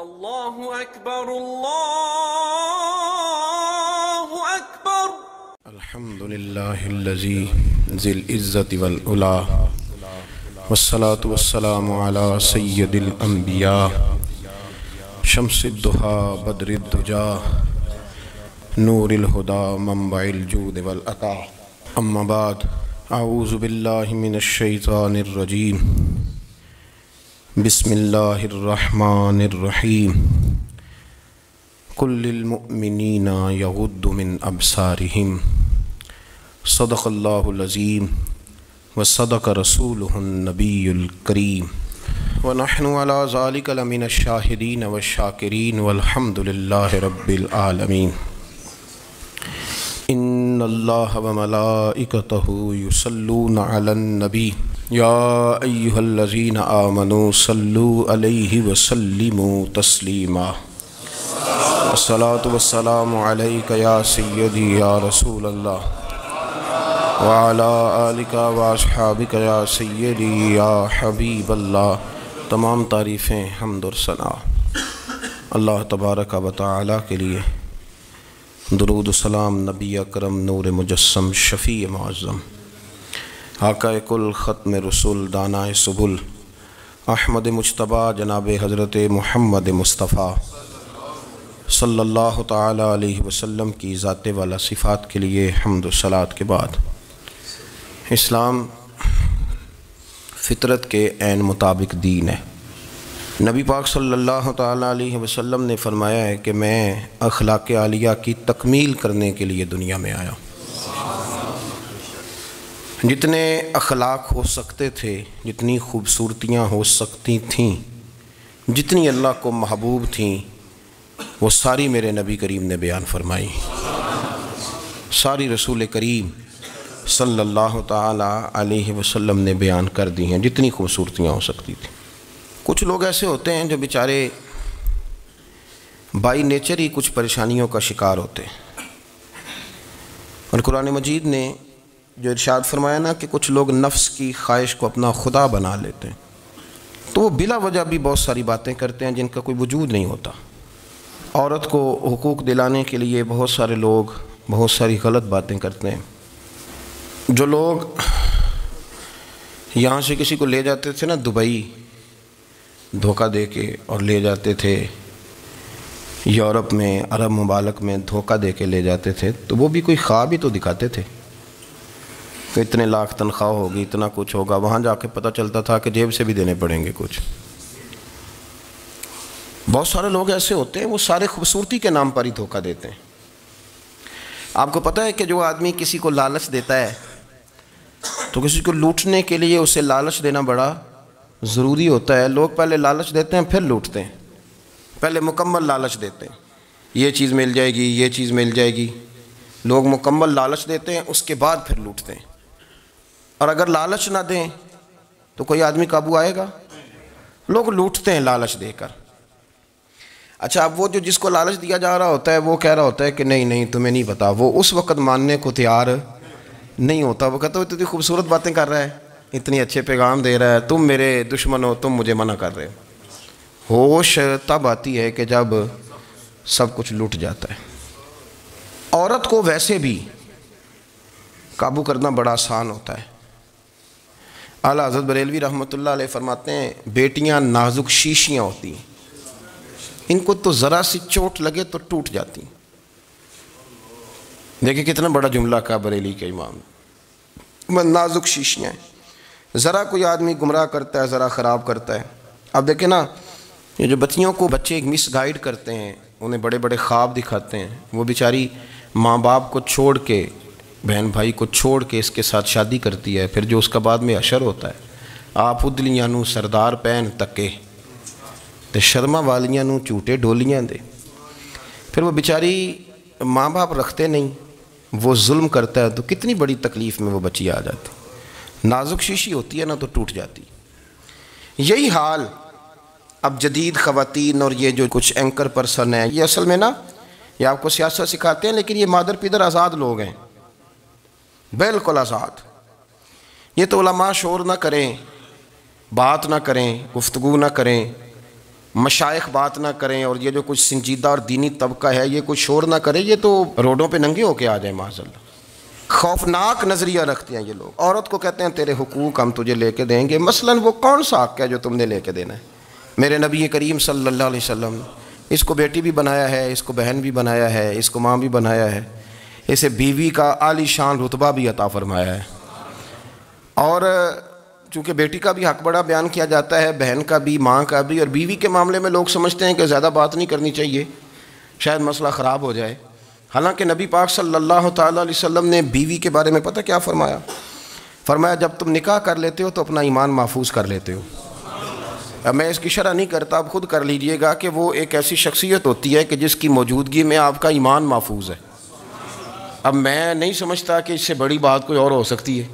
اللہ اکبر اللہ اکبر الحمد للہ الذی ذی العزت والعلا والصلاة والسلام علی سید الانبیاء شمس الضحا بدر الدجا نور الہدا منبع الجود والعطا اما بعد اعوذ باللہ من الشیطان الرجیم بسم اللہ الرحمن الرحیم قل للمؤمنین یغضوا من ابصارہم صدق اللہ العظیم وصدق رسولہ النبی الکریم ونحن علی ذلک لمن الشاہدین والشاکرین والحمد للہ رب العالمین ان اللہ وملائکتہ یصلون علی النبی یا ایہا الذین آمنوا صلوا علیہ وسلموا تسلیما الصلاة والسلام علیک یا سیدی یا رسول اللہ وعلی آلک واصحابک یا سیدی یا حبیب اللہ۔ تمام تعریفیں حمد و ثنا اللہ تبارک و تعالی کے لیے، درود و سلام نبی اکرم نور مجسم شفیع معظم آقا کل ختم رسول دانائے سبل احمد مجتبیٰ جناب حضرت محمد مصطفیٰ صلی اللہ تعالی علیہ وسلم کی ذات والا صفات کے لیے حمد و صلات کے بعد، اسلام فطرت کے عین مطابق دین ہے۔ نبی پاک صلی اللہ تعالی علیہ وسلم نے فرمایا ہے کہ میں اخلاق عالیہ کی تکمیل کرنے کے لیے دنیا میں آیا۔ جتنے اخلاق ہو سکتے تھے، جتنی خوبصورتیاں ہو سکتی تھیں، جتنی اللہ کو محبوب تھیں، وہ ساری میرے نبی کریم نے بیان فرمائی، ساری رسول کریم صلی اللہ تعالی علیہ وسلم نے بیان کر دی ہیں، جتنی خوبصورتیاں ہو سکتی تھیں۔ کچھ لوگ ایسے ہوتے ہیں جو بیچارے بائی نیچر ہی کچھ پریشانیوں کا شکار ہوتے ہیں، اور قرآن مجید نے جو ارشاد فرمایا نا کہ کچھ لوگ نفس کی خواہش کو اپنا خدا بنا لیتے ہیں، تو وہ بلا وجہ بھی بہت ساری باتیں کرتے ہیں جن کا کوئی وجود نہیں ہوتا۔ عورت کو حقوق دلانے کے لیے بہت سارے لوگ بہت ساری غلط باتیں کرتے ہیں۔ جو لوگ یہاں سے کسی کو لے جاتے تھے نا دبئی، دھوکہ دے کے اور لے جاتے تھے یورپ میں، عرب ممالک میں دھوکہ دے کے لے جاتے تھے، تو وہ بھی کوئی خواب ہی تو دکھاتے تھے کہ اتنے لاکھ تنخواہ ہوگی، اتنا کچھ ہوگا۔ وہاں جا کے پتہ چلتا تھا کہ جیب سے بھی دینے پڑیں گے کچھ۔ بہت سارے لوگ ایسے ہوتے ہیں، وہ سارے خوبصورتی کے نام پر ہی دھوکہ دیتے ہیں۔ آپ کو پتہ ہے کہ جو آدمی کسی کو لالچ دیتا ہے تو کسی کو لوٹنے کے لیے اسے لالچ دینا بڑا ضروری ہوتا ہے۔ لوگ پہلے لالچ دیتے ہیں پھر لوٹتے ہیں، پہلے مکمل لالچ دیتے ہیں، یہ چیز مل جائے گی، یہ چیز مل جائے گی۔ لوگ مکمل لالچ دیتے ہیں، اس کے بعد پھر لوٹتے ہیں۔ اور اگر لالچ نہ دیں تو کوئی آدمی قابو آئے گا؟ لوگ لوٹتے ہیں لالچ دے کر۔ اچھا، اب وہ جو جس کو لالچ دیا جا رہا ہوتا ہے وہ کہہ رہا ہوتا ہے کہ نہیں نہیں تمہیں نہیں پتا، وہ اس وقت ماننے کو تیار نہیں ہوتا۔ وہ کہتا ہے اتنی خوبصورت باتیں کر رہا ہے، اتنی اچھے پیغام دے رہا ہے، تم میرے دشمن ہو، تم مجھے منع کر رہے ہو۔ ہوش تب آتی ہے کہ جب سب کچھ لٹ جاتا ہے۔ عورت کو ویسے بھی قابو کرنا بڑا آسان ہوتا ہے۔ اعلیٰ حضرت بریلوی رحمۃ اللہ علیہ فرماتے ہیں بیٹیاں نازک شیشیاں ہوتی ہیں، ان کو تو ذرا سی چوٹ لگے تو ٹوٹ جاتی ہیں۔ دیکھیں کتنا بڑا جملہ کہا بریلی کے امام نے، نازک شیشیاں ہیں۔ ذرا کوئی آدمی گمراہ کرتا ہے، ذرا خراب کرتا ہے۔ اب دیکھیں نا، یہ جو بچیوں کو بچے مس گائیڈ کرتے ہیں، انہیں بڑے بڑے خواب دکھاتے ہیں، وہ بیچاری ماں باپ کو چھوڑ کے، بہن بھائی کو چھوڑ کے اس کے ساتھ شادی کرتی ہے، پھر جو اس کا بعد میں حشر ہوتا ہے، آپ ادلیاں نو سردار پہن تکے تے شرما والیاں نو چوٹے ڈولیاں دے۔ پھر وہ بیچاری ماں باپ رکھتے نہیں، وہ ظلم کرتا ہے، تو کتنی بڑی تکلیف میں وہ بچی آ جاتی۔ نازک شیشی ہوتی ہے نا تو ٹوٹ جاتی۔ یہی حال اب جدید خواتین اور یہ جو کچھ اینکر پرسن ہیں، یہ اصل میں نا یہ آپ کو سیاست سکھاتے ہیں، لیکن یہ مادر پیدر آزاد لوگ ہیں، بالکل آزاد۔ یہ تو علماء شور نہ کریں، بات نہ کریں، گفتگو نہ کریں، مشائخ بات نہ کریں اور یہ جو کچھ سنجیدہ اور دینی طبقہ ہے یہ کچھ شور نہ کرے، یہ تو روڈوں پہ ننگے ہو کے آ جائیں معاذ اللہ۔ خوفناک نظریہ رکھتے ہیں یہ لوگ۔ عورت کو کہتے ہیں تیرے حقوق ہم تجھے لے کے دیں گے، مثلاً وہ کون سا حق ہے جو تم نے لے کے دینا ہے؟ میرے نبی کریم صلی اللہ علیہ وسلم اس کو بیٹی بھی بنایا ہے، اس کو بہن بھی بنایا ہے، اس کو ماں بھی بنایا ہے، اسے بیوی کا عالی شان رتبہ بھی عطا فرمایا ہے۔ اور چونکہ بیٹی کا بھی حق بڑا بیان کیا جاتا ہے، بہن کا بھی، ماں کا بھی، اور بیوی کے معاملے میں لوگ سمجھتے ہیں کہ زیادہ بات نہیں کرنی چاہیے، شاید مسئلہ خراب ہو جائے۔ حالانکہ نبی پاک صلی اللہ تعالیٰ علیہ وسلم نے بیوی کے بارے میں پتہ کیا فرمایا؟ فرمایا جب تم نکاح کر لیتے ہو تو اپنا ایمان محفوظ کر لیتے ہو۔ اب میں اس کی شرح نہیں کرتا، اب خود کر لیجئے گا کہ وہ ایک ایسی شخصیت ہوتی ہے کہ جس کی موجودگی میں آپ کا ایمان محفوظ ہے۔ اب میں نہیں سمجھتا کہ اس سے بڑی بات کوئی اور ہو سکتی ہے،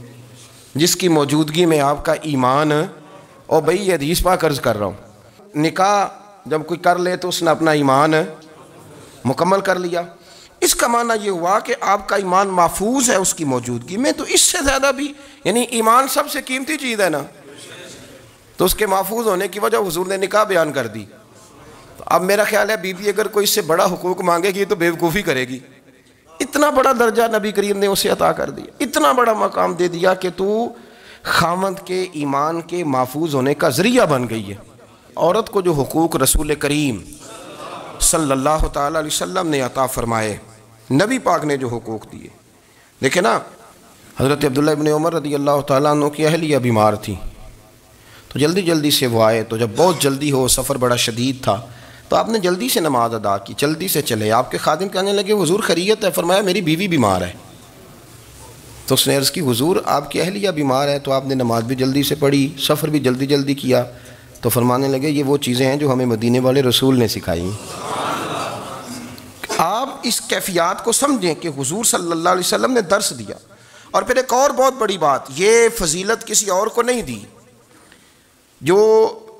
جس کی موجودگی میں آپ کا ایمان، اور بھئی یہ حدیث پاک عرض کر رہا ہوں، نکاح جب کوئی کر لے تو اس نے اپنا ایمان مکمل کر لیا۔ اس کا معنی یہ ہوا کہ آپ کا ایمان محفوظ ہے اس کی موجودگی میں، تو اس سے زیادہ بھی، یعنی ایمان سب سے قیمتی چیز ہے نا، تو اس کے محفوظ ہونے کی وجہ حضور نے نکاح بیان کر دی۔ تو اب میرا خیال ہے بیوی اگر کوئی اس سے بڑا حقوق مانگے گی تو بیوقوفی کرے گی۔ اتنا بڑا درجہ نبی کریم نے اسے عطا کر دیا، اتنا بڑا مقام دے دیا کہ تو خاوند کے ایمان کے محفوظ ہونے کا ذریعہ بن گئی ہے۔ عورت کو جو حقوق رسول کریم صلی اللہ تعالیٰ علیہ وسلم نے عطا فرمائے، نبی پاک نے جو حقوق دیے، دیکھیں نا، حضرت عبداللہ ابن عمر رضی اللہ تعالیٰ عنہ کی اہلیہ بیمار تھی، تو جلدی جلدی سے وہ آئے، تو جب بہت جلدی ہو، سفر بڑا شدید تھا، تو آپ نے جلدی سے نماز ادا کی، جلدی سے چلے۔ آپ کے خادم کہنے لگے حضور خیریت ہے؟ فرمایا میری بیوی بیمار ہے۔ تو اس نے عرض کی حضور آپ کی اہلیہ بیمار ہے، تو آپ نے نماز بھی جلدی سے پڑھی، سفر بھی جلدی جلدی کیا۔ تو فرمانے لگے یہ وہ چیزیں ہیں جو ہمیں مدینے والے رسول نے سکھائی۔ آپ اس کیفیات کو سمجھیں کہ حضور صلی اللہ علیہ وسلم نے درس دیا۔ اور پھر ایک اور بہت بڑی بات، یہ فضیلت کسی اور کو نہیں دی، جو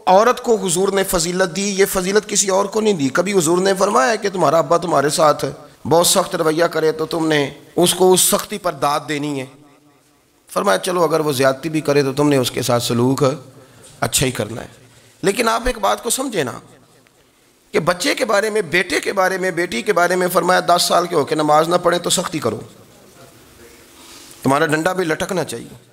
عورت کو حضور نے فضیلت دی، یہ فضیلت کسی اور کو نہیں دی۔ کبھی حضور نے فرمایا کہ تمہارا ابا تمہارے ساتھ بہت سخت رویہ کرے تو تم نے اس کو اس سختی پر داد دینی ہے؟ فرمایا چلو اگر وہ زیادتی بھی کرے تو تم نے اس کے ساتھ سلوک اچھا ہی کرنا ہے۔ لیکن آپ ایک بات کو سمجھے نا کہ بچے کے بارے میں، بیٹے کے بارے میں، بیٹی کے بارے میں فرمایا 10 سال کے ہو کے نماز نہ پڑھے تو سختی کرو، تمہارا ڈنڈا بھی لٹکنا چاہیے۔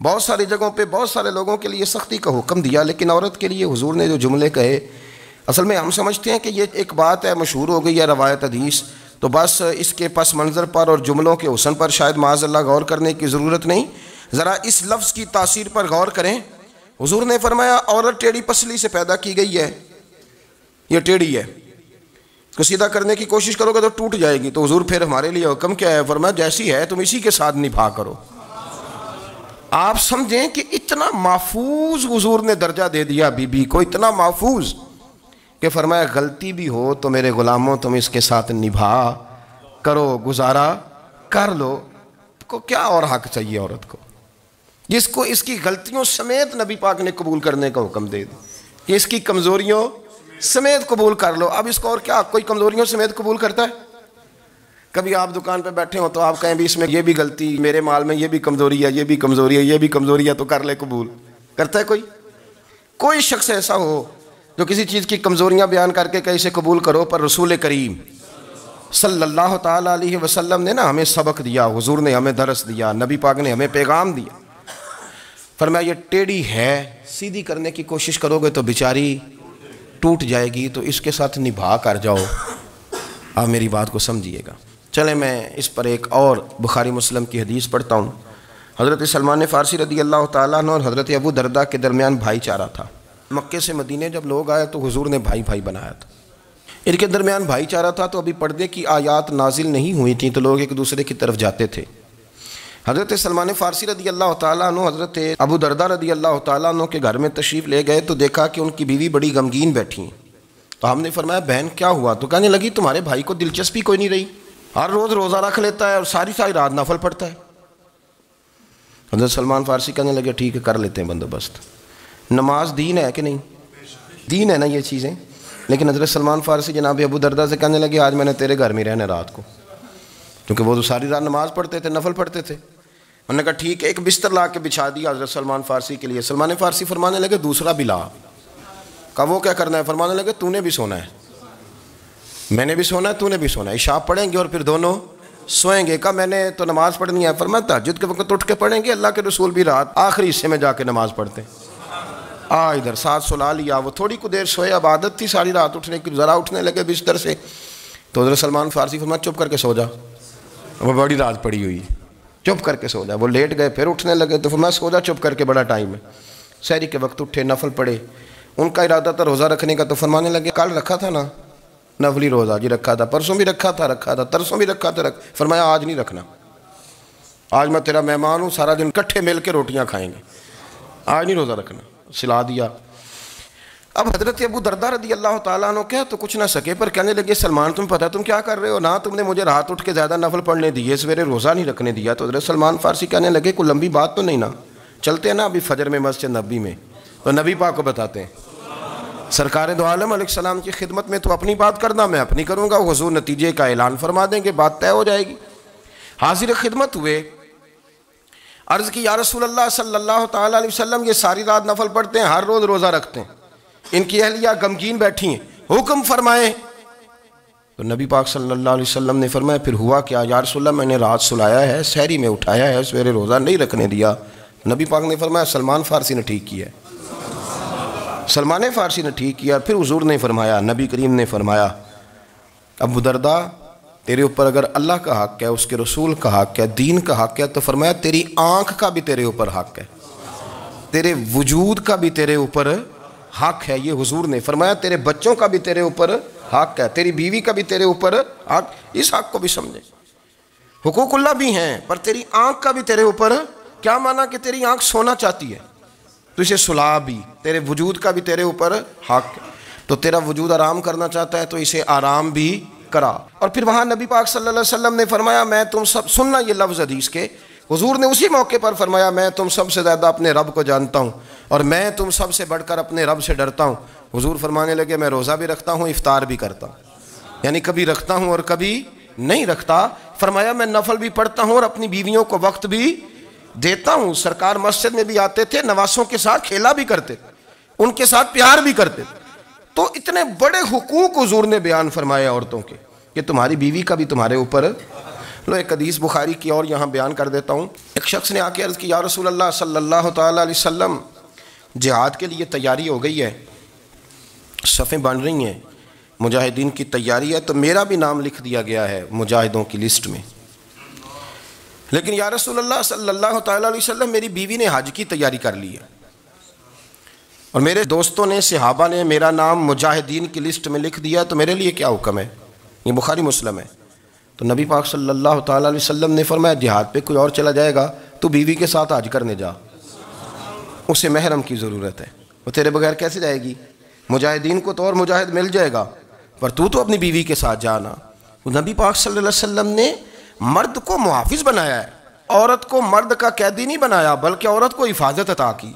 بہت ساری جگہوں پہ بہت سارے لوگوں کے لیے سختی کا حکم دیا، لیکن عورت کے لیے حضور نے جو جملے کہے، اصل میں ہم سمجھتے ہیں کہ یہ ایک بات ہے، مشہور ہو گئی ہے روایت حدیث، تو بس اس کے پس منظر پر اور جملوں کے حسن پر شاید معاذ اللہ غور کرنے کی ضرورت نہیں۔ ذرا اس لفظ کی تاثیر پر غور کریں۔ حضور نے فرمایا عورت ٹیڑھی پسلی سے پیدا کی گئی ہے، یہ ٹیڑھی ہے، اس کو سیدھا کرنے کی کوشش کرو گے تو ٹوٹ جائے گی۔ تو حضور پھر ہمارے لیے حکم کیا ہے؟ فرمایا جیسی ہے تم اسی کے ساتھ نبھا کرو۔ آپ سمجھیں کہ اتنا محفوظ حضور نے درجہ دے دیا بی بی کو، اتنا محفوظ کہ فرمایا غلطی بھی ہو تو میرے غلاموں تم اس کے ساتھ نبھا کرو، گزارا کر لو۔ کو کیا اور حق چاہیے عورت کو، جس کو اس کی غلطیوں سمیت نبی پاک نے قبول کرنے کا حکم دے دیا کہ اس کی کمزوریوں سمیت قبول کر لو۔ اب اس کو اور کیا، کوئی کمزوریوں سمیت قبول کرتا ہے؟ کبھی آپ دکان پہ بیٹھے ہوں تو آپ کہیں بھی اس میں یہ بھی غلطی، میرے مال میں یہ بھی کمزوری ہے، یہ بھی کمزوری ہے، یہ بھی کمزوری ہے، تو کر لے قبول؟ کرتا ہے کوئی؟ کوئی شخص ایسا ہو جو کسی چیز کی کمزوریاں بیان کر کے کہ اسے قبول کرو؟ پر رسول کریم صلی اللہ تعالیٰ علیہ وسلم نے نا ہمیں سبق دیا، حضور نے ہمیں درس دیا، نبی پاک نے ہمیں پیغام دیا۔ فرمایا یہ ٹیڑھی ہے، سیدھی کرنے کی کوشش کرو گے تو بیچاری ٹوٹ جائے گی، تو اس کے ساتھ نبھا کر جاؤ۔ آپ میری بات کو سمجھیے گا۔ چلیں میں اس پر ایک اور بخاری مسلم کی حدیث پڑھتا ہوں۔ حضرت سلمان فارسی رضی اللہ تعالیٰ عنہ اور حضرت ابو درداء کے درمیان بھائی چارہ تھا۔ مکے سے مدینے جب لوگ آئے تو حضور نے بھائی بھائی بنایا تھا، ان کے درمیان بھائی چارہ تھا، تو ابھی پردے کی آیات نازل نہیں ہوئی تھیں، تو لوگ ایک دوسرے کی طرف جاتے تھے۔ حضرت سلمان فارسی رضی اللہ تعالیٰ عنہ حضرت ابو درداء رضی اللہ تعالیٰ عنہ کے گھر میں تشریف لے گئے تو دیکھا کہ ان کی بیوی بڑی غمگین بیٹھی ہیں۔ تو ہم نے فرمایا بہن کیا ہوا؟ تو کہنے لگی تمہارے بھائی کو دلچسپی کوئی نہیں رہی، ہر روز روزہ رکھ لیتا ہے اور ساری رات نفل پڑھتا ہے۔ حضرت سلمان فارسی کہنے لگے ٹھیک ہے کر لیتے ہیں بندوبست۔ نماز دین ہے کہ نہیں؟ دین ہے نا یہ چیزیں۔ لیکن حضرت سلمان فارسی جناب ابو درداء سے کہنے لگے آج میں نے تیرے گھر میں رہنا رات کو، کیونکہ وہ تو ساری رات نماز پڑھتے تھے، نفل پڑھتے تھے۔ انہوں نے کہا ٹھیک ہے، ایک بستر لا کے بچھا دیا حضرت سلمان فارسی کے لیے۔ سلمان فارسی فرمانے لگے دوسرا بھی لا۔ کہا وہ کیا کرنا ہے؟ فرمانے لگے تو نے بھی سونا ہے، میں نے بھی سونا ہے، تو نے بھی سونا ہے، عشاء پڑھیں گے اور پھر دونوں سوئیں گے۔ کہا میں نے تو نماز پڑھنی ہے۔ فرمایا تہجد کے وقت اٹھ کے پڑھیں گے، اللہ کے رسول بھی رات آخری حصے میں جا کے نماز پڑھتے ہیں۔ ادھر ساتھ سلا لیا، وہ تھوڑی کو دیر سوئے، اب عادت تھی ساری رات اٹھنے کی، ذرا اٹھنے لگے بستر سے تو حضرت سلمان فارسی فرمایا چپ کر کے سو جا، وہ بڑی رات پڑی ہوئی، چپ کر کے سو جا۔ وہ لیٹ گئے، پھر اٹھنے لگے تو فرمایا سو جا چپ کر کے، بڑا ٹائم ہے۔ سحری کے وقت اٹھے، نفل پڑھے، ان کا ارادہ تھا روزہ رکھنے کا، تو فرمانے لگے کل رکھا تھا نا نفلی روزہ؟ جی رکھا تھا، پرسوں بھی رکھا تھا ترسوں بھی رکھا تھا فرمایا آج نہیں رکھنا، آج میں تیرا مہمان ہوں، سارا دن کٹھے مل کے روٹیاں کھائیں گے، آج نہیں روزہ رکھنا، سلا دیا۔ اب حضرت ابو درداء رضی اللہ تعالیٰ عنہ کہہ تو کچھ نہ سکے، پر کہنے لگے سلمان تمہیں پتہ ہے تم کیا کر رہے ہو؟ نہ تم نے مجھے رات اٹھ کے زیادہ نفل پڑھنے دیے، سویرے روزہ نہیں رکھنے دیا۔ تو حضرت سلمان فارسی کہنے لگے کوئی لمبی بات تو نہیں نا، چلتے ہیں نا ابھی فجر میں مسجد نبی میں، تو نبی پاک کو بتاتے ہیں سرکار دو عالم علیہ السلام کی خدمت میں تو اپنی بات کرنا، میں اپنی کروں گا، حضور نتیجے کا اعلان فرما دیں گے، بات طے ہو جائے گی۔ حاضر خدمت ہوئے، عرض کی یا رسول اللہ صلی اللہ تعالیٰ علیہ وسلم یہ ساری رات نفل پڑھتے ہیں، ہر روز روزہ رکھتے ہیں، ان کی اہلیہ غمگین بیٹھی ہیں، حکم فرمائیں۔ تو نبی پاک صلی اللہ علیہ وسلم نے فرمایا پھر ہوا کیا؟ یا رسول اللہ میں نے رات سلایا ہے، سحری میں اٹھایا ہے، سویرے روزہ نہیں رکھنے دیا۔ نبی پاک نے فرمایا سلمان فارسی نے ٹھیک کیا ہے، سلمان فارسی نے ٹھیک کیا۔ پھر حضور نے فرمایا، نبی کریم نے فرمایا ابو درداء تیرے اوپر اگر اللہ کا حق ہے، اس کے رسول کا حق ہے، دین کا حق ہے، تو فرمایا تیری آنکھ کا بھی تیرے اوپر حق ہے، تیرے وجود کا بھی تیرے اوپر حق ہے۔ یہ حضور نے فرمایا تیرے بچوں کا بھی تیرے اوپر حق ہے، تیری بیوی کا بھی تیرے اوپر حق، اس حق کو بھی سمجھے۔ حقوق اللہ بھی ہیں، پر تیری آنکھ کا بھی تیرے اوپر، کیا مانا کہ تیری آنکھ سونا چاہتی ہے تو اسے سلا بھی، تیرے وجود کا بھی تیرے اوپر حق ہے، تو تیرا وجود آرام کرنا چاہتا ہے تو اسے آرام بھی کرا۔ اور پھر وہاں نبی پاک صلی اللہ علیہ وسلم نے فرمایا میں تم سب، سننا یہ لفظ حدیث کے، حضور نے اسی موقع پر فرمایا میں تم سب سے زیادہ اپنے رب کو جانتا ہوں اور میں تم سب سے بڑھ کر اپنے رب سے ڈرتا ہوں۔ حضور فرمانے لگے میں روزہ بھی رکھتا ہوں، افطار بھی کرتا ہوں، یعنی کبھی رکھتا ہوں اور کبھی نہیں رکھتا۔ فرمایا میں نفل بھی پڑھتا ہوں اور اپنی بیویوں کو وقت بھی دیتا ہوں۔ سرکار مسجد میں بھی آتے تھے، نواسوں کے ساتھ کھیلا بھی کرتے، ان کے ساتھ پیار بھی کرتے۔ تو اتنے بڑے حقوق حضور نے بیان فرمائے عورتوں کے کہ تمہاری بیوی کا بھی تمہارے اوپر۔ لو ایک حدیث بخاری کی اور یہاں بیان کر دیتا ہوں۔ ایک شخص نے آ کے عرض کی یا رسول اللہ صلی اللہ تعالیٰ علیہ وسلم جہاد کے لیے تیاری ہو گئی ہے، صفیں بن رہی ہیں، مجاہدین کی تیاری ہے، تو میرا بھی نام لکھ دیا گیا ہے مجاہدوں کی لسٹ میں، لیکن یا رسول اللہ صلی اللہ تعالیٰ علیہ وسلم میری بیوی نے حج کی تیاری کر لی ہے اور میرے دوستوں نے، صحابہ نے میرا نام مجاہدین کی لسٹ میں لکھ دیا، تو میرے لیے کیا حکم ہے؟ یہ بخاری مسلم ہے۔ تو نبی پاک صلی اللہ تعالیٰ علیہ وسلم نے فرمایا جہاد پہ کوئی اور چلا جائے گا تو بیوی کے ساتھ حج کرنے جا، اسے محرم کی ضرورت ہے، وہ تیرے بغیر کیسے جائے گی؟ مجاہدین کو تو اور مجاہد مل جائے گا، پر تو اپنی بیوی کے ساتھ جانا۔ نبی پاک صلی اللہ علیہ وسلم نے مرد کو محافظ بنایا ہے، عورت کو مرد کا قیدی نہیں بنایا، بلکہ عورت کو حفاظت عطا کی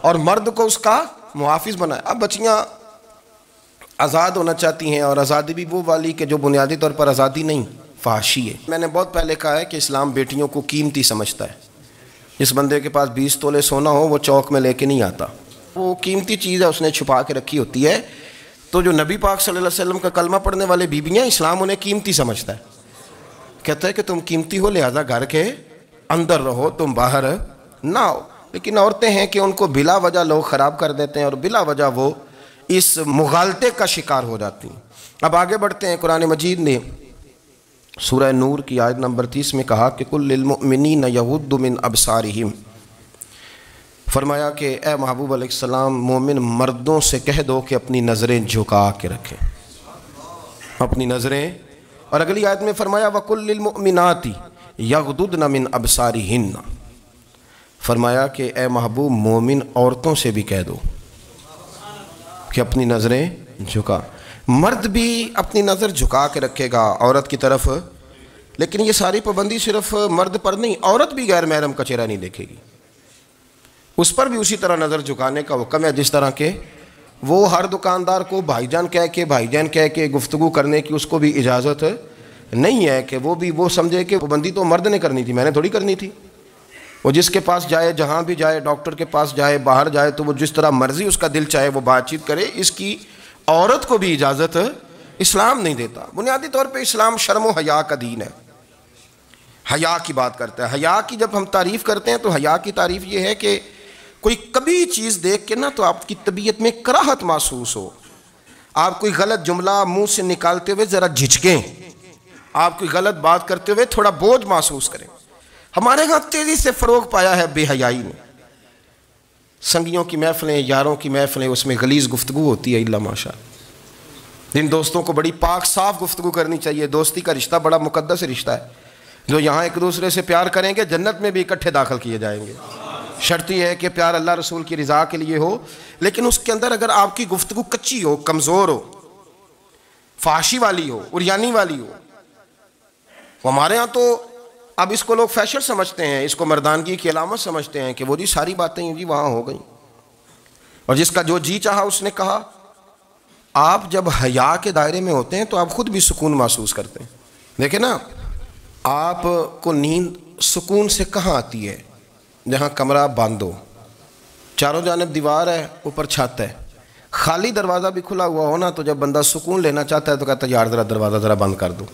اور مرد کو اس کا محافظ بنایا۔ اب بچیاں آزاد ہونا چاہتی ہیں، اور آزادی بھی وہ والی کہ جو بنیادی طور پر آزادی نہیں، فحاشی ہے۔ میں نے بہت پہلے کہا ہے کہ اسلام بیٹیوں کو قیمتی سمجھتا ہے۔ جس بندے کے پاس 20 تولے سونا ہو وہ چوک میں لے کے نہیں آتا، وہ قیمتی چیز ہے، اس نے چھپا کے رکھی ہوتی ہے۔ تو جو نبی پاک صلی اللہ علیہ وسلم کا کلمہ پڑھنے والے بیویاں، اسلام انہیں قیمتی سمجھتا ہے، کہتا ہے کہ تم قیمتی ہو لہذا گھر کے اندر رہو، تم باہر نہ ہو۔ لیکن عورتیں ہیں کہ ان کو بلا وجہ لوگ خراب کر دیتے ہیں اور بلا وجہ وہ اس مغالطے کا شکار ہو جاتی ہیں۔ اب آگے بڑھتے ہیں۔ قرآن مجید نے سورہ نور کی آیت نمبر 30 میں کہا کہ کل للمؤمنین یغضوا من ابصارہم، فرمایا کہ اے محبوب علیہ السلام مومن مردوں سے کہہ دو کہ اپنی نظریں جھکا کے رکھیں، اپنی نظریں۔ اور اگلی آیت میں فرمایا وَقُلْ لِلْمُؤْمِنَاتِ يَغْضُضْنَ مِنْ أَبْصَارِهِنَّ، فرمایا کہ اے محبوب مومن عورتوں سے بھی کہہ دو کہ اپنی نظریں جھکا۔ مرد بھی اپنی نظر جھکا کے رکھے گا عورت کی طرف، لیکن یہ ساری پابندی صرف مرد پر نہیں، عورت بھی غیر محرم کا چہرہ نہیں دیکھے گی، اس پر بھی اسی طرح نظر جھکانے کا حکم ہے، جس طرح کہ وہ ہر دکاندار کو بھائی جان کہہ کے گفتگو کرنے کی اس کو بھی اجازت نہیں ہے کہ وہ بھی وہ سمجھے کہ پابندی تو مرد نے کرنی تھی، میں نے تھوڑی کرنی تھی، وہ جس کے پاس جائے، جہاں بھی جائے، ڈاکٹر کے پاس جائے، باہر جائے، تو وہ جس طرح مرضی اس کا دل چاہے وہ بات چیت کرے، اس کی عورت کو بھی اجازت اسلام نہیں دیتا۔ بنیادی طور پہ اسلام شرم و حیا کا دین ہے، حیا کی بات کرتا ہے۔ حیا کی جب ہم تعریف کرتے ہیں تو حیا کی تعریف یہ ہے کہ کوئی کبھی چیز دیکھ کے نا تو آپ کی طبیعت میں کراہت محسوس ہو، آپ کوئی غلط جملہ منہ سے نکالتے ہوئے ذرا جھجکیں، آپ کوئی غلط بات کرتے ہوئے تھوڑا بوجھ محسوس کریں۔ ہمارے ہاں تیزی سے فروغ پایا ہے بے حیائی نے۔ سنگیوں کی محفلیں، یاروں کی محفلیں، اس میں غلیظ گفتگو ہوتی ہے، الا ماشاء اللہ۔ ان دوستوں کو بڑی پاک صاف گفتگو کرنی چاہیے۔ دوستی کا رشتہ بڑا مقدس رشتہ ہے، جو یہاں ایک دوسرے سے پیار کریں گے جنت میں بھی اکٹھے داخل کیے جائیں گے۔ شرط یہ ہے کہ پیار اللہ رسول کی رضا کے لیے ہو، لیکن اس کے اندر اگر آپ کی گفتگو کچی ہو، کمزور ہو، فحاشی والی ہو، عریانی والی ہو، ہمارے ہاں تو اب اس کو لوگ فیشن سمجھتے ہیں، اس کو مردانگی کی علامت سمجھتے ہیں کہ وہ جی ساری باتیں جی وہاں ہو گئیں، اور جس کا جو جی چاہا اس نے کہا۔ آپ جب حیا کے دائرے میں ہوتے ہیں تو آپ خود بھی سکون محسوس کرتے ہیں۔ دیکھیں نا، آپ کو نیند سکون سے کہاں آتی ہے؟ جہاں کمرہ بند ہو، چاروں جانب دیوار ہے، اوپر چھت ہے، خالی دروازہ بھی کھلا ہوا ہو نا، تو جب بندہ سکون لینا چاہتا ہے تو کہتا ہے یار ذرا دروازہ ذرا بند کر دو۔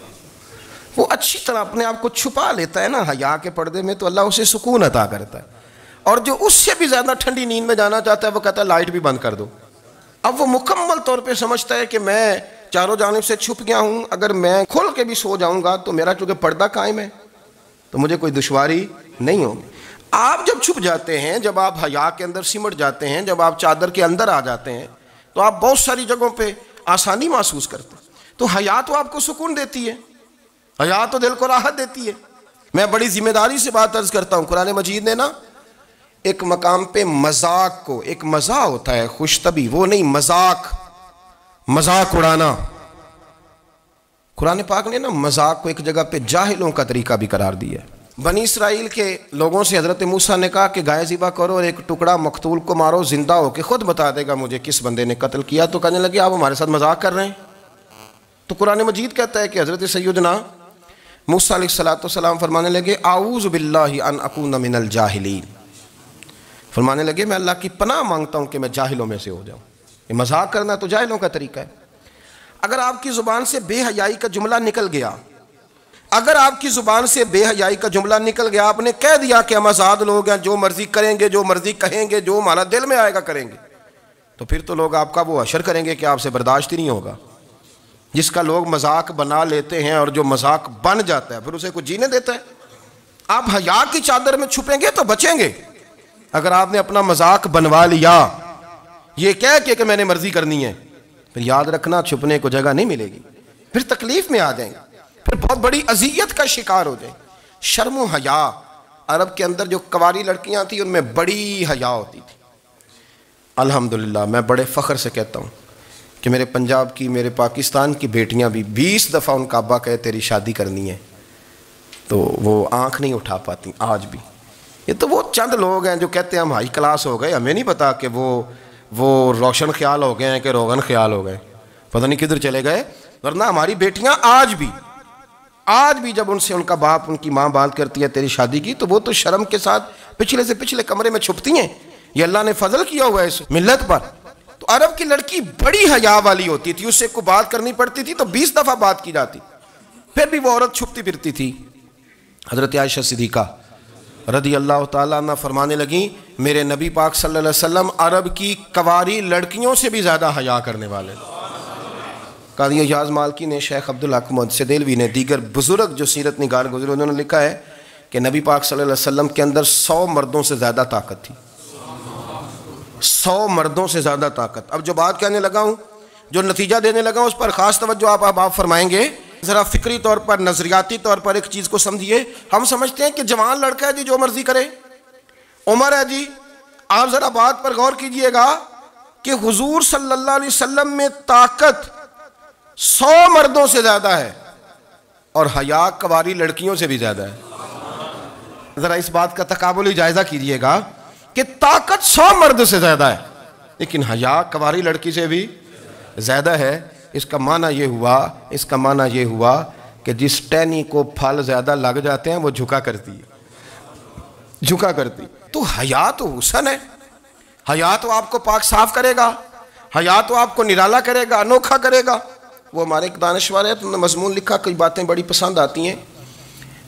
وہ اچھی طرح اپنے آپ کو چھپا لیتا ہے نا حیا کے پردے میں، تو اللہ اسے سکون عطا کرتا ہے۔ اور جو اس سے بھی زیادہ ٹھنڈی نیند میں جانا چاہتا ہے وہ کہتا ہے لائٹ بھی بند کر دو۔ اب وہ مکمل طور پہ سمجھتا ہے کہ میں چاروں جانب سے چھپ گیا ہوں، اگر میں کھول کے بھی سو جاؤں گا تو میرا چونکہ پردہ قائم ہے تو مجھے کوئی دشواری نہیں ہوگی۔ آپ جب چھپ جاتے ہیں، جب آپ حیا کے اندر سمٹ جاتے ہیں، جب آپ چادر کے اندر آ جاتے ہیں تو آپ بہت ساری جگہوں پہ آسانی محسوس کرتے ہیں۔ تو حیا تو آپ کو سکون دیتی ہے، حیا تو دل کو راحت دیتی ہے۔ میں بڑی ذمہ داری سے بات عرض کرتا ہوں، قرآن مجید نے نا ایک مقام پہ مذاق کو، ایک مزاح ہوتا ہے خوش طبی، وہ نہیں، مذاق اڑانا، قرآن پاک نے نا مذاق کو ایک جگہ پہ جاہلوں کا طریقہ بھی قرار دیا ہے۔ بنی اسرائیل کے لوگوں سے حضرت موسیٰ نے کہا کہ گائے ذبح کرو اور ایک ٹکڑا مقتول کو مارو، زندہ ہو کے خود بتا دے گا مجھے کس بندے نے قتل کیا۔ تو کہنے لگے آپ ہمارے ساتھ مذاق کر رہے ہیں۔ تو قرآن مجید کہتا ہے کہ حضرت سیدنا موسیٰ علیہ السلام فرمانے لگے اعوذ باللہ ان اکون من الجاہلین، فرمانے لگے میں اللہ کی پناہ مانگتا ہوں کہ میں جاہلوں میں سے ہو جاؤں۔ یہ مذاق کرنا تو جاہلوں کا طریقہ ہے۔ اگر آپ کی زبان سے بے حیائی کا جملہ نکل گیا، اگر آپ کی زبان سے بے حیائی کا جملہ نکل گیا، آپ نے کہہ دیا کہ ہم آزاد لوگ ہیں، جو مرضی کریں گے، جو مرضی کہیں گے، جو ہمارا دل میں آئے گا کریں گے، تو پھر تو لوگ آپ کا وہ حشر کریں گے کہ آپ سے برداشت ہی نہیں ہوگا۔ جس کا لوگ مذاق بنا لیتے ہیں اور جو مذاق بن جاتا ہے پھر اسے کوئی جینے دیتا ہے۔ آپ حیا کی چادر میں چھپیں گے تو بچیں گے۔ اگر آپ نے اپنا مذاق بنوا لیا یہ کہہ کے کہ میں نے مرضی کرنی ہے، پھر یاد رکھنا چھپنے کو جگہ نہیں ملے گی، پھر تکلیف میں آ جائیں گے، پھر بہت بڑی اذیت کا شکار ہو جائیں۔ شرم و حیا، عرب کے اندر جو کنواری لڑکیاں تھیں ان میں بڑی حیا ہوتی تھی۔ الحمدللہ میں بڑے فخر سے کہتا ہوں کہ میرے پنجاب کی، میرے پاکستان کی بیٹیاں بھی 20 دفعہ ان کا ابا کہے تیری شادی کرنی ہے تو وہ آنکھ نہیں اٹھا پاتی آج بھی۔ یہ تو وہ چند لوگ ہیں جو کہتے ہیں ہم ہائی کلاس ہو گئے، ہمیں نہیں پتا کہ وہ روشن خیال ہو گئے ہیں کہ روغن خیال ہو گئے، پتہ نہیں کدھر چلے گئے۔ ورنہ ہماری بیٹیاں آج بھی جب ان سے ان کا باپ، ان کی ماں بات کرتی ہے تیری شادی کی، تو وہ تو شرم کے ساتھ پچھلے سے پچھلے کمرے میں چھپتی ہیں۔ یہ اللہ نے فضل کیا ہوا ہے اس ملت پر۔ تو عرب کی لڑکی بڑی حیا والی ہوتی تھی، اس سے کوئی بات کرنی پڑتی تھی تو 20 دفعہ بات کی جاتی، پھر بھی وہ عورت چھپتی پھرتی تھی۔ حضرت عائشہ صدیقہ رضی اللہ تعالیٰ عنہ فرمانے لگیں میرے نبی پاک صلی اللہ علیہ وسلم عرب کی کنواری لڑکیوں سے بھی زیادہ حیا کرنے والے۔ قاضی اعجاز مالکی نے، شیخ عبدالحق محدث دہلوی نے، دیگر بزرگ جو سیرت نگار گزرے انہوں نے لکھا ہے کہ نبی پاک صلی اللہ علیہ وسلم کے اندر 100 مردوں سے زیادہ طاقت تھی، 100 مردوں سے زیادہ طاقت۔ اب جو بات کہنے لگا ہوں، جو نتیجہ دینے لگا ہوں، اس پر خاص توجہ آپ فرمائیں گے۔ ذرا فکری طور پر، نظریاتی طور پر ایک چیز کو سمجھیے۔ ہم سمجھتے ہیں کہ جوان لڑکا ہے جی جو مرضی کرے، عمر ہے جی۔ آپ ذرا بات پر غور کیجئے گا کہ حضور صلی اللہ علیہ وسلم میں طاقت 100 مردوں سے زیادہ ہے اور حیا کنواری لڑکیوں سے بھی زیادہ ہے۔ ذرا اس بات کا تقابلی جائزہ کیجئے گا کہ طاقت 100 مرد سے زیادہ ہے لیکن حیا کنواری لڑکی سے بھی زیادہ ہے۔ اس کا معنی یہ ہوا کہ جس ٹہنی کو پھل زیادہ لگ جاتے ہیں وہ جھکا کرتی ہے۔ جھکا کرتی. تو حیا تو حسن ہے, حیا تو آپ کو پاک صاف کرے گا, حیا تو آپ کو نرالا کرے گا, انوکھا کرے گا. وہ ہمارے ایک دانشور ہے, تو انہوں نے مضمون لکھا, کئی باتیں بڑی پسند آتی ہیں.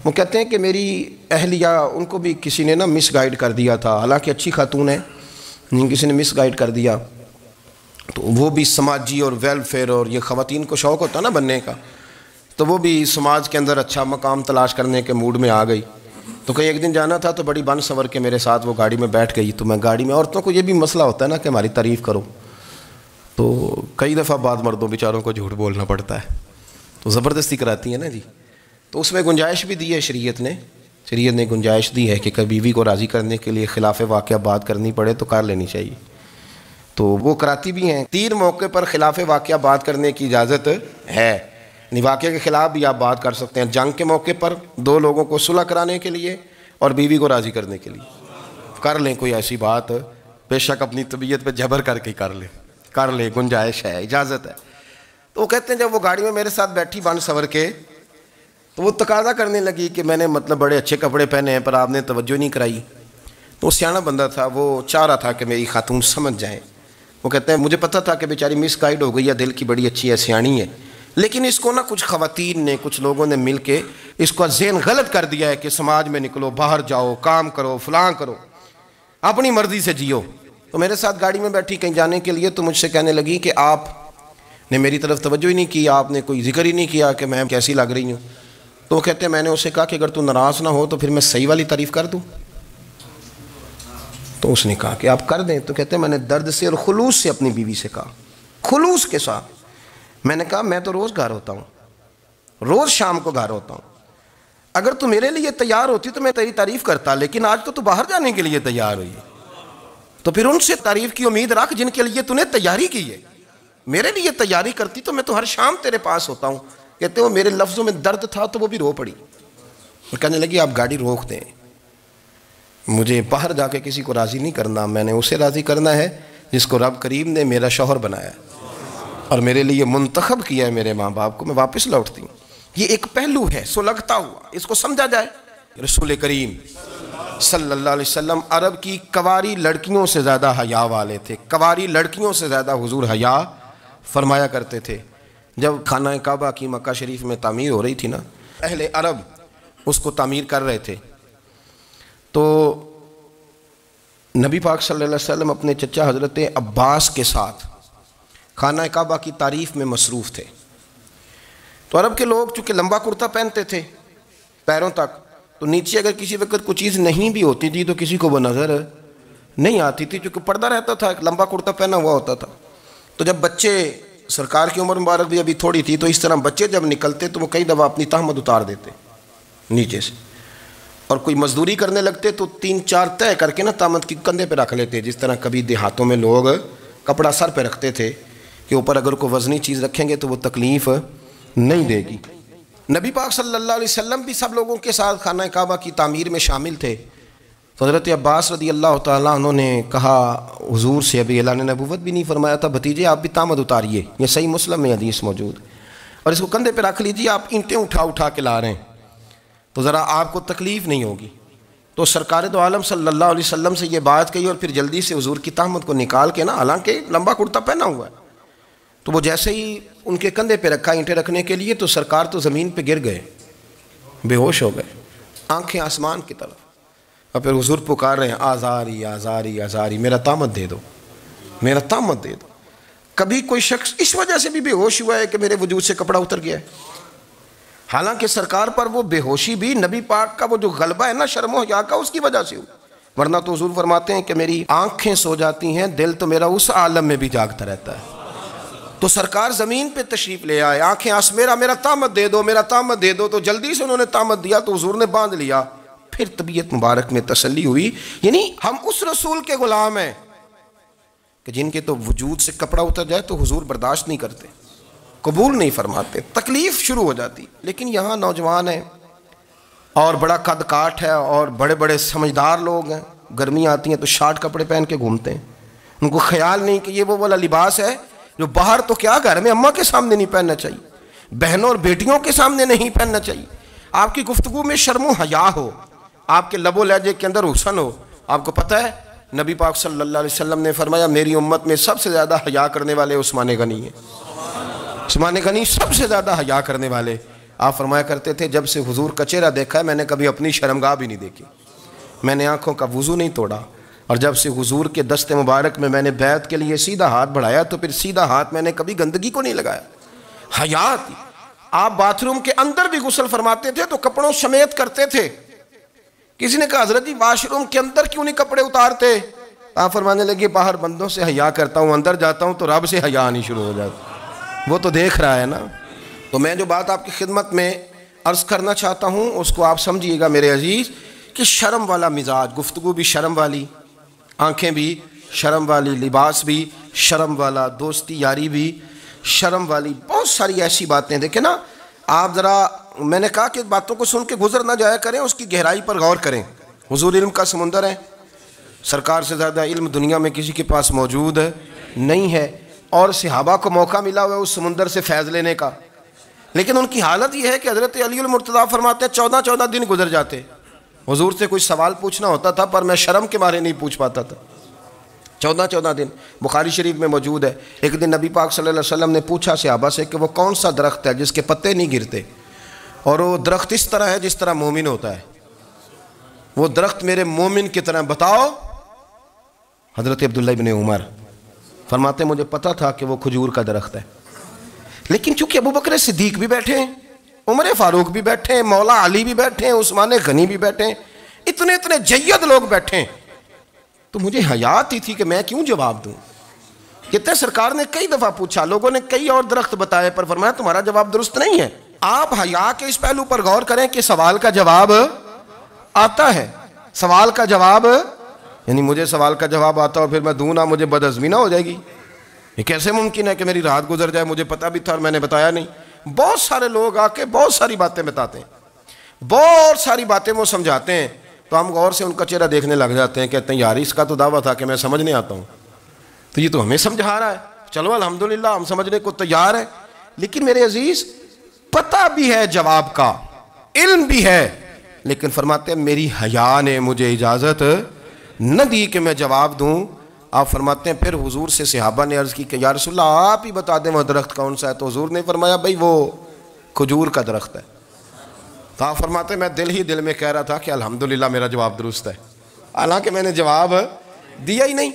وہ کہتے ہیں کہ میری اہلیہ, ان کو بھی کسی نے نا مس گائیڈ کر دیا تھا, حالانکہ اچھی خاتون ہے, کسی نے مس گائیڈ کر دیا. تو وہ بھی سماجی اور ویلفیئر, اور یہ خواتین کو شوق ہوتا ہے نا بننے کا, تو وہ بھی سماج کے اندر اچھا مقام تلاش کرنے کے موڈ میں آ گئی. تو کہیں ایک دن جانا تھا, تو بڑی بن سنور کے میرے ساتھ وہ گاڑی میں بیٹھ گئی. تو میں گاڑی میں, عورتوں کو یہ بھی مسئلہ ہوتا ہے نا کہ ہماری تعریف کرو, تو کئی دفعہ بعض مردوں بیچاروں کو جھوٹ بولنا پڑتا ہے, تو زبردستی کراتی ہیں نا جی. تو اس میں گنجائش بھی دی ہے شریعت نے گنجائش دی ہے کہ کبھی بیوی کو راضی کرنے کے لیے خلاف واقعہ بات کرنی پڑے تو کر لینی چاہیے. تو وہ کراتی بھی ہیں. 3 موقع پر خلاف واقعہ بات کرنے کی اجازت ہے. واقعے کے خلاف بھی آپ بات کر سکتے ہیں. جنگ کے موقع پر 2 لوگوں کو صلح کرانے کے لیے, اور بیوی کو راضی کرنے کے لیے کر لیں کوئی ایسی بات, بے شک اپنی طبیعت پہ جبر کر کے کر لیں, گنجائش ہے, اجازت ہے. تو وہ کہتے ہیں جب وہ گاڑی میں میرے ساتھ بیٹھی بن سنور کے, تو وہ تقاضا کرنے لگی کہ میں نے مطلب بڑے اچھے کپڑے پہنے ہیں پر آپ نے توجہ نہیں کرائی. تو وہ سیاںا بندہ تھا, وہ چاہ رہا تھا کہ میری خاتون سمجھ جائیں. وہ کہتے ہیں مجھے پتہ تھا کہ بیچاری مس گائیڈ ہو گئی ہے, دل کی بڑی اچھی ہے, سیاਣੀ ہے, لیکن اس کو نا کچھ خواتین نے, کچھ لوگوں نے مل کے اس کو ذہن غلط کر دیا ہے کہ سماج میں نکلو, باہر جاؤ, کام کرو, فلاں کرو, اپنی مرضی سے جیو. تو میرے ساتھ گاڑی میں بیٹھی کہیں جانے کے لیے, تو مجھ سے کہنے لگی کہ آپ نے میری طرف توجہ ہی نہیں کی, آپ نے کوئی ذکر ہی نہیں کیا کہ میں کیسی لگ رہی ہوں. تو وہ کہتے ہیں میں نے اسے کہا کہ اگر تو ناراض نہ ہو تو پھر میں صحیح والی تعریف کر دوں. تو اس نے کہا کہ آپ کر دیں. تو کہتے ہیں میں نے درد سے اور خلوص سے اپنی بیوی سے کہا, خلوص کے ساتھ میں نے کہا میں تو روز گھر ہوتا ہوں, روز شام کو گھر ہوتا ہوں, اگر تو میرے لیے تیار ہوتی تو میں تیری تعریف کرتا, لیکن آج تو باہر جانے کے لیے تیار ہوئی, تو پھر ان سے تعریف کی امید رکھ جن کے لیے تو نے تیاری کی ہے. میرے لیے تیاری کرتی تو میں تو ہر شام تیرے پاس ہوتا ہوں. کہتے ہیں وہ میرے لفظوں میں درد تھا تو وہ بھی رو پڑی, اور کہنے لگی آپ گاڑی روک دیں, مجھے باہر جا کے کسی کو راضی نہیں کرنا, میں نے اسے راضی کرنا ہے جس کو رب کریم نے میرا شوہر بنایا اور میرے لیے منتخب کیا ہے, میرے ماں باپ کو. میں واپس لوٹتی ہوں. یہ ایک پہلو ہے سلگتا ہوا, اس کو سمجھا جائے. رسول کریم صلی اللہ علیہ وسلم عرب کی کواری لڑکیوں سے زیادہ حیا والے تھے, کواری لڑکیوں سے زیادہ حضور حیا فرمایا کرتے تھے. جب خانہ کعبہ کی مکہ شریف میں تعمیر ہو رہی تھی نا, اہل عرب اس کو تعمیر کر رہے تھے, تو نبی پاک صلی اللہ علیہ وسلم اپنے چچا حضرت عباس کے ساتھ خانہ کعبہ کی تعریف میں مصروف تھے. تو عرب کے لوگ چونکہ لمبا کرتا پہنتے تھے پیروں تک, تو نیچے اگر کسی وقت کوئی چیز نہیں بھی ہوتی تھی تو کسی کو وہ نظر نہیں آتی تھی, چونکہ پردہ رہتا تھا, ایک لمبا کرتا پہنا ہوا ہوتا تھا. تو جب بچے, سرکار کی عمر مبارک بھی ابھی تھوڑی تھی, تو اس طرح بچے جب نکلتے تو وہ کئی دفعہ اپنی تہمت اتار دیتے نیچے سے, اور کوئی مزدوری کرنے لگتے تو 3-4 طے کر کے نا تہمت کی کندھے پہ رکھ لیتے, جس طرح کبھی دیہاتوں میں لوگ کپڑا سر پہ رکھتے تھے کہ اوپر اگر کوئی وزنی چیز رکھیں گے تو وہ تکلیف نہیں دے گی. نبی پاک صلی اللہ علیہ وسلم بھی سب لوگوں کے ساتھ خانہ کعبہ کی تعمیر میں شامل تھے. تو حضرت عباس رضی اللہ تعالیٰ عنہ نے کہا حضور سے, ابھی اللہ نے نبوت بھی نہیں فرمایا تھا, بھتیجے آپ بھی تہمت اتاریے, یہ صحیح مسلم میں حدیث موجود, اور اس کو کندھے پہ رکھ لیجیے, آپ اینٹیں اٹھا کے لا رہے ہیں تو ذرا آپ کو تکلیف نہیں ہوگی. تو سرکار دو عالم صلی اللہ علیہ وسلم سے یہ بات کہی, اور پھر جلدی سے حضور کی تہمت کو نکال کے نا, حالانکہ لمبا کرتا پہنا ہوا ہے, تو وہ جیسے ہی ان کے کندھے پہ رکھا اینٹیں رکھنے کے لیے, تو سرکار تو زمین پہ گر گئے, بے ہوش ہو گئے, آنکھیں آسمان کی طرف, اور پھر حضور پکار رہے ہیں آزاری آزاری آزاری, میرا تہمت دے دو, میرا تہمت دے دو. کبھی کوئی شخص اس وجہ سے بھی بے ہوش ہوا ہے کہ میرے وجود سے کپڑا اتر گیا ہے, حالانکہ سرکار پر وہ بے ہوشی بھی نبی پاک کا وہ جو غلبہ ہے نا شرم و حیا کا, اس کی وجہ سے ہوا, ورنہ تو حضور فرماتے ہیں کہ میری آنکھیں سو جاتی ہیں, دل تو میرا اس عالم میں بھی جاگتا رہتا ہے. تو سرکار زمین پہ تشریف لے آئے, آنکھیں میرا تہمت دے دو, میرا تہمت دے دو. تو جلدی سے انہوں نے تہمت دیا, تو حضور نے باندھ لیا. پھر طبیعت مبارک میں تسلی ہوئی, یعنی ہم اس رسول کے غلام ہیں کہ جن کے تو وجود سے کپڑا اتر جائے تو حضور برداشت نہیں کرتے, قبول نہیں فرماتے, تکلیف شروع ہو جاتی. لیکن یہاں نوجوان ہیں اور بڑا قد کاٹ ہے اور بڑے بڑے سمجھدار لوگ ہیں, گرمیاں آتی ہیں تو شارٹ کپڑے پہن کے گھومتے ہیں, ان کو خیال نہیں کہ یہ وہ والا لباس ہے جو باہر تو کیا گھر میں اماں کے سامنے نہیں پہننا چاہیے, بہنوں اور بیٹیوں کے سامنے نہیں پہننا چاہیے. آپ کی گفتگو میں شرم و حیا ہو, آپ کے لب و لہجے کے اندر حسن ہو. آپ کو پتہ ہے نبی پاک صلی اللہ علیہ وسلم نے فرمایا میری امت میں سب سے زیادہ حیا کرنے والے عثمان غنی ہیں. عثمان غنی سب سے زیادہ حیا کرنے والے. آپ فرمایا کرتے تھے جب سے حضور کا چہرہ دیکھا ہے میں نے کبھی اپنی شرمگاہ بھی نہیں دیکھی, میں نے آنکھوں کا وضو نہیں توڑا, اور جب سے حضور کے دست مبارک میں نے بیعت کے لیے سیدھا ہاتھ بڑھایا تو پھر سیدھا ہاتھ میں نے کبھی گندگی کو نہیں لگایا. حیا تھی. آپ باتھ روم کے اندر بھی غسل فرماتے تھے تو کپڑوں سمیت کرتے تھے. کسی نے کہا حضرت جی واش روم کے اندر کیوں نہیں کپڑے اتارتے؟ آپ فرمانے لگے باہر بندوں سے حیا کرتا ہوں, اندر جاتا ہوں تو رب سے حیا آنی شروع ہو جاتی, وہ تو دیکھ رہا ہے نا. تو میں جو بات آپ کی خدمت میں عرض کرنا چاہتا ہوں اس کو آپ سمجھیے گا میرے عزیز, کہ شرم والا مزاج, گفتگو بھی شرم والی, آنکھیں بھی شرم والی, لباس بھی شرم والا, دوستی یاری بھی شرم والی, بہت ساری ایسی باتیں. دیکھیں نا آپ ذرا, میں نے کہا کہ باتوں کو سن کے گزر نہ جایا کریں, اس کی گہرائی پر غور کریں. حضور علم کا سمندر ہے, سرکار سے زیادہ علم دنیا میں کسی کے پاس موجود نہیں ہے, اور صحابہ کو موقع ملا ہوا ہے اس سمندر سے فیض لینے کا. لیکن ان کی حالت یہ ہے کہ حضرت علی المرتضیٰ فرماتے ہیں 14 دن گزر جاتے, حضور سے کوئی سوال پوچھنا ہوتا تھا پر میں شرم کے مارے نہیں پوچھ پاتا تھا. 14 دن بخاری شریف میں موجود ہے. ایک دن نبی پاک صلی اللہ علیہ وسلم نے پوچھا صحابہ سے کہ وہ کون سا درخت ہے جس کے پتے نہیں گرتے, اور وہ درخت اس طرح ہے جس طرح مومن ہوتا ہے, وہ درخت میرے مومن کی طرح بتاؤ. حضرت عبداللہ ابن عمر فرماتے مجھے پتا تھا کہ وہ کھجور کا درخت ہے, لیکن چونکہ ابو بکر صدیق بھی بیٹھے ہیں, عمر فاروق بھی بیٹھے ہیں, مولا علی بھی بیٹھے ہیں, عثمان غنی بھی بیٹھے ہیں, اتنے جید لوگ بیٹھے ہیں, تو مجھے حیا آتی تھی کہ میں کیوں جواب دوں. کہتے ہیں سرکار نے کئی دفعہ پوچھا, لوگوں نے کئی اور درخت بتائے, پر فرمایا تمہارا جواب درست نہیں ہے. آپ حیا کے اس پہلو پر غور کریں کہ سوال کا جواب آتا ہے, سوال کا جواب, یعنی مجھے سوال کا جواب آتا اور پھر میں دوں نہ, مجھے بدعزمی نہ ہو جائے گی. یہ کیسے ممکن ہے کہ میری رات گزر جائے, مجھے پتا بھی تھا اور میں نے بتایا نہیں. بہت سارے لوگ آ کے بہت ساری باتیں بتاتے ہیں, بہت ساری باتیں وہ سمجھاتے ہیں, تو ہم غور سے ان کا چہرہ دیکھنے لگ جاتے ہیں, کہتے ہیں یار اس کا تو دعویٰ تھا کہ میں سمجھنے آتا ہوں, تو یہ تو ہمیں سمجھا رہا ہے, چلو الحمدللہ ہم سمجھنے کو تیار ہیں. لیکن میرے عزیز پتہ بھی ہے جواب کا, علم بھی ہے, لیکن فرماتے ہیں میری حیا نے مجھے اجازت نہ دی کہ میں جواب دوں. آپ فرماتے ہیں پھر حضور سے صحابہ نے عرض کی کہ یا رسول اللہ آپ ہی بتا دیں وہ درخت کون سا ہے, تو حضور نے فرمایا بھئی وہ کھجور کا درخت ہے. تو آپ فرماتے ہیں میں دل میں کہہ رہا تھا کہ الحمدللہ میرا جواب درست ہے, حالانکہ میں نے جواب دیا ہی نہیں.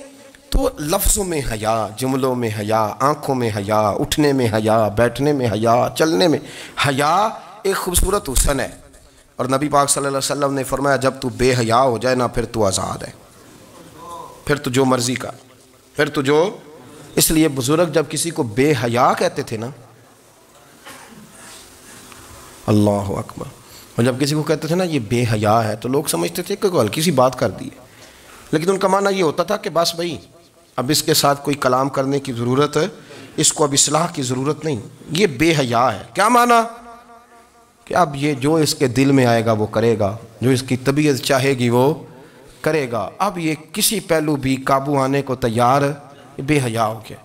تو لفظوں میں حیا, جملوں میں حیا, آنکھوں میں حیا, اٹھنے میں حیا, بیٹھنے میں حیا, چلنے میں حیا ایک خوبصورت حسن ہے. اور نبی پاک صلی اللہ علیہ وسلم نے فرمایا جب تو بے حیا ہو جائے نا پھر تو آزاد ہے, پھر تو جو مرضی کا, پھر تو جو. اس لیے بزرگ جب کسی کو بے حیا کہتے تھے نا, اللہ اکبر, اور جب کسی کو کہتے تھے نا یہ بے حیا ہے تو لوگ سمجھتے تھے کہ کوئی ہلکی سی بات کر دی ہے, لیکن ان کا معنی یہ ہوتا تھا کہ بس بھئی اب اس کے ساتھ کوئی کلام کرنے کی ضرورت ہے, اس کو اب اصلاح کی ضرورت نہیں, یہ بے حیا ہے. کیا معنی کہ اب یہ جو اس کے دل میں آئے گا وہ کرے گا, جو اس کی طبیعت چاہے گی وہ کرے گا, اب یہ کسی پہلو بھی قابو آنے کو تیار, بے حیا ہو گیا.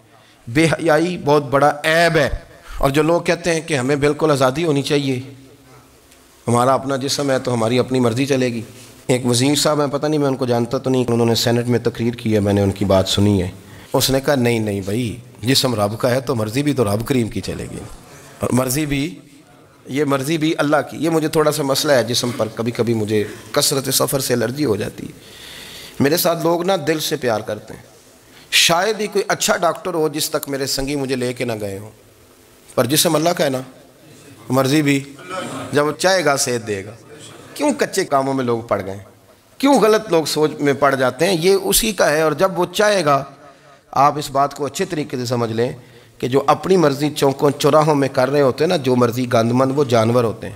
بے حیائی بہت بڑا عیب ہے. اور جو لوگ کہتے ہیں کہ ہمیں بالکل آزادی ہونی چاہیے, ہمارا اپنا جسم ہے تو ہماری اپنی مرضی چلے گی. ایک وزیر صاحب ہیں, پتہ نہیں میں ان کو جانتا تو نہیں, انہوں نے سینٹ میں تقریر کی ہے, میں نے ان کی بات سنی ہے. اس نے کہا نہیں بھائی جسم رب کا ہے تو مرضی بھی تو رب کریم کی چلے گی, اور مرضی بھی اللہ کی. یہ مجھے تھوڑا سا مسئلہ ہے جسم پر, کبھی کبھی مجھے کثرت سفر سے الرجی ہو جاتی ہے. میرے ساتھ لوگ نا دل سے پیار کرتے ہیں, شاید ہی کوئی اچھا ڈاکٹر ہو جس تک میرے سنگی مجھے لے کے نہ گئے ہوں, پر جسم اللہ کا ہے نا, مرضی بھی جب وہ چاہے گا صحت دے گا. کیوں کچے کاموں میں لوگ پڑ گئے, کیوں غلط لوگ سوچ میں پڑ جاتے ہیں, یہ اسی کا ہے. اور جب وہ چاہے گا, آپ اس بات کو اچھے طریقے سے سمجھ لیں کہ جو اپنی مرضی چوکوں چوراہوں میں کر رہے ہوتے ہیں نا, جو مرضی گاندمند, وہ جانور ہوتے ہیں,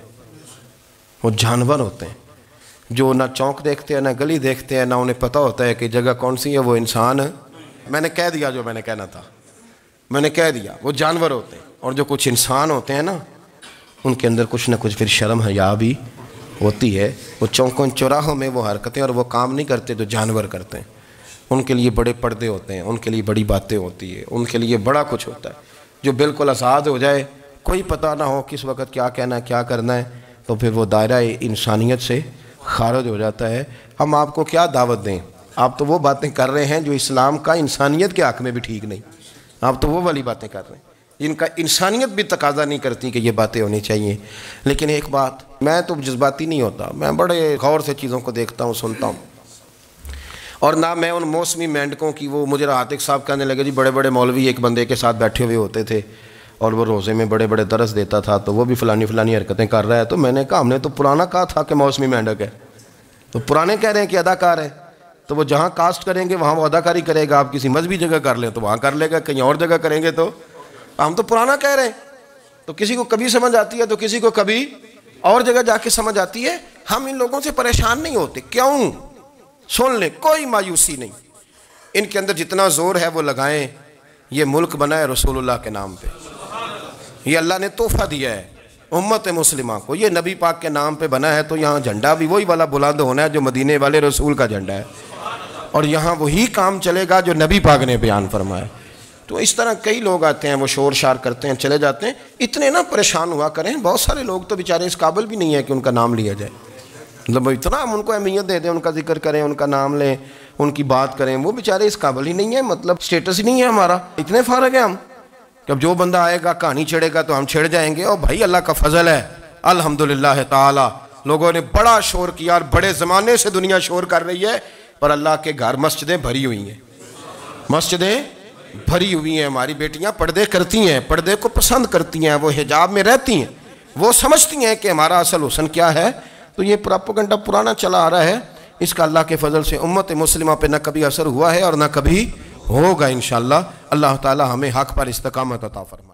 وہ جانور ہوتے ہیں. جو نہ چونک دیکھتے ہیں نہ گلی دیکھتے ہیں, نہ انہیں پتہ ہوتا ہے کہ جگہ کون سی ہے, وہ انسان. میں نے کہہ دیا جو میں نے کہنا تھا, میں نے کہہ دیا, وہ جانور ہوتے ہیں. اور جو کچھ انسان ہوتے ہیں نا, ان کے اندر کچھ نہ کچھ پھر شرم حیا بھی ہوتی ہے. وہ چوکوں چوراہوں میں وہ حرکتیں اور وہ کام نہیں کرتے جو جانور کرتے ہیں. ان کے لیے بڑے پردے ہوتے ہیں, ان کے لیے بڑی باتیں ہوتی ہے, ان کے لیے بڑا کچھ ہوتا ہے. جو بالکل آزاد ہو جائے, کوئی پتہ نہ ہو کس وقت کیا کہنا ہے کیا کرنا ہے, تو پھر وہ دائرہ انسانیت سے خارج ہو جاتا ہے۔ ہم آپ کو کیا دعوت دیں؟ آپ تو وہ باتیں کر رہے ہیں جو اسلام کا انسانیت کے حق میں بھی ٹھیک نہیں، آپ تو وہ والی باتیں کر رہے ہیں جن کا انسانیت بھی تقاضا نہیں کرتی کہ یہ باتیں ہونی چاہیے۔ لیکن ایک بات، میں تو جذباتی نہیں ہوتا، میں بڑے غور سے چیزوں کو دیکھتا ہوں، سنتا ہوں، اور نہ میں ان موسمی مینڈکوں کی، وہ مجھے عاتق صاحب کہنے لگے جی بڑے بڑے مولوی ایک بندے کے ساتھ بیٹھے ہوئے ہوتے تھے اور وہ روزے میں بڑے بڑے درس دیتا تھا تو وہ بھی فلانی حرکتیں کر رہا ہے۔ تو میں نے کہا ہم نے تو پرانا کہا تھا کہ موسمی مینڈک ہے، تو پرانے کہہ رہے ہیں کہ اداکار ہے، تو وہ جہاں کاسٹ کریں گے وہاں وہ اداکاری کرے گا، آپ کسی مذہبی جگہ کر لیں تو وہاں کر لے گا، کہیں اور جگہ کریں گے تو ہم تو پرانا کہہ رہے ہیں۔ تو کسی کو کبھی سمجھ آتی ہے تو کسی کو کبھی اور جگہ جا کے سمجھ آتی ہے۔ ہم ان لوگوں سے پریشان نہیں ہوتے، کیوں؟ سن لیں، کوئی مایوسی نہیں، ان کے اندر جتنا زور ہے وہ لگائیں۔ یہ ملک بنا ہے رسول اللہ کے نام پہ، یہ اللہ نے تحفہ دیا ہے امت مسلمہ کو، یہ نبی پاک کے نام پہ بنا ہے، تو یہاں جھنڈا بھی وہی والا بلند ہونا ہے جو مدینے والے رسول کا جھنڈا ہے، اور یہاں وہی کام چلے گا جو نبی پاک نے بیان فرمایا۔ تو اس طرح کئی لوگ آتے ہیں، وہ شور شار کرتے ہیں، چلے جاتے ہیں، اتنے نہ پریشان ہوا کریں۔ بہت سارے لوگ تو بیچارے اس قابل بھی نہیں ہے کہ ان کا نام لیا جائے، مطلب اتنا ہم ان کو اہمیت دے دیں، ان کا ذکر کریں، ان کا نام لیں، ان کی بات کریں، وہ بیچارے اس قابل ہی نہیں ہے، مطلب سٹیٹس ہی نہیں ہے ہمارا، اتنے فارغ ہیں ہم کہ اب جو بندہ آئے گا کہانی چھڑے گا تو ہم چھڑ جائیں گے۔ اور بھائی اللہ کا فضل ہے الحمدللہ تعالی، لوگوں نے بڑا شور کیا اور بڑے زمانے سے دنیا شور کر رہی ہے، پر اللہ کے گھر مسجدیں بھری ہوئی ہیں، مسجدیں بھری ہوئی ہیں، ہماری بیٹیاں پردے کرتی ہیں، پردے کو پسند کرتی ہیں، وہ حجاب میں رہتی ہیں، وہ سمجھتی ہیں کہ ہمارا اصل حسن کیا ہے۔ تو یہ پراپیگنڈا پرانا چلا آ رہا ہے، اس کا اللہ کے فضل سے امت مسلمہ پہ نہ کبھی اثر ہوا ہے اور نہ کبھی ہوگا انشاءاللہ۔ اللہ تعالی ہمیں حق پر استقامت عطا فرمائے۔